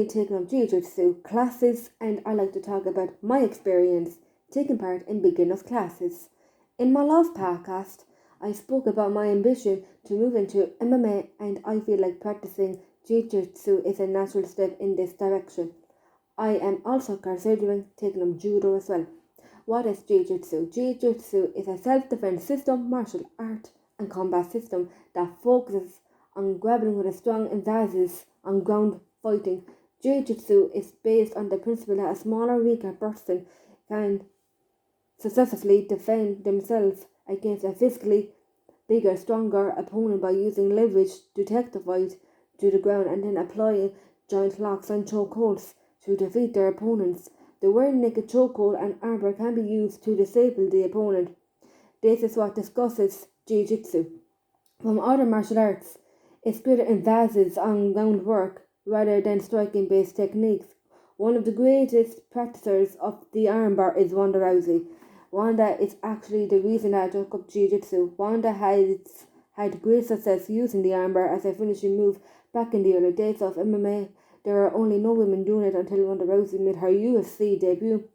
Taking up JiuJitsu classes, and I like to talk about my experience taking part in beginners classes. In my last podcast, I spoke about my ambition to move into MMA, and I feel like practicing JiuJitsu is a natural step in this direction. I am also considering taking up judo as well. What is JiuJitsu? JiuJitsu is a self-defense system, martial art and combat system that focuses on grappling with a strong emphasis on ground fighting. Jiu-Jitsu is based on the principle that a smaller, weaker person can successfully defend themselves against a physically bigger, stronger opponent by using leverage to take the fight to the ground and then applying joint locks and chokeholds to defeat their opponents. The rear naked chokehold and armbar can be used to disable the opponent. This is what discusses Jiu-Jitsu. From other martial arts, its greater emphasis on groundwork rather than striking-based techniques. One of the greatest practitioners of the armbar is Ronda Rousey. Ronda is actually the reason I took up Jiu-Jitsu. Ronda has had great success using the armbar as a finishing move back in the early days of MMA. There were only no women doing it until Ronda Rousey made her UFC debut.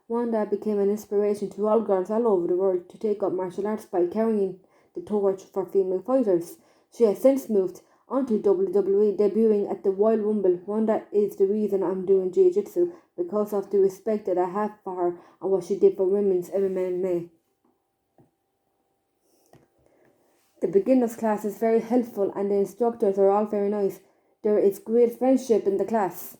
Ronda became an inspiration to all girls all over the world to take up martial arts by carrying the torch for female fighters. She has since moved onto WWE, debuting at the Royal Rumble. Ronda is the reason I'm doing Jiu-Jitsu, because of the respect that I have for her and what she did for women's MMA. The beginners class is very helpful and the instructors are all very nice. There is great friendship in the class.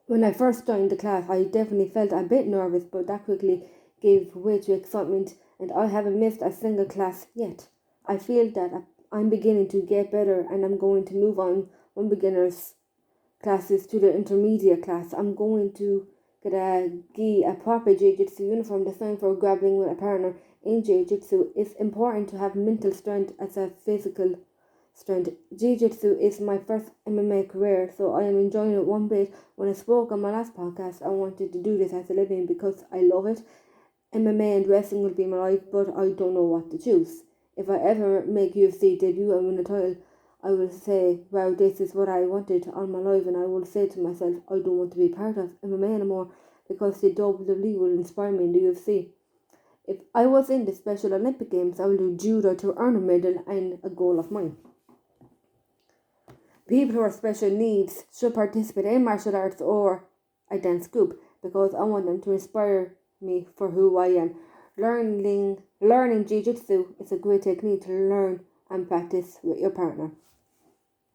When I first joined the class, I definitely felt a bit nervous, but that quickly gave way to excitement, and I haven't missed a single class yet. I feel that I'm beginning to get better, and I'm going to move on from beginners classes to the intermediate class. I'm going to get a proper Jiu-Jitsu uniform designed for grappling with a partner. In Jiu-Jitsu, it's important to have mental strength as a physical strength. Jiu-Jitsu is my first MMA career, so I am enjoying it one bit. When I spoke on my last podcast, I wanted to do this as a living because I love it. MMA and wrestling will be my life, but I don't know what to choose. If I ever make UFC debut and win a title, I will say, wow, this is what I wanted all my life, and I will say to myself, I don't want to be part of MMA anymore because the WWE will inspire me in the UFC. If I was in the Special Olympic Games, I will do judo to earn a medal and a goal of mine. People who have special needs should participate in martial arts or a dance group because I want them to inspire me for who I am. Learning Jiu-Jitsu is a great technique to learn and practice with your partner.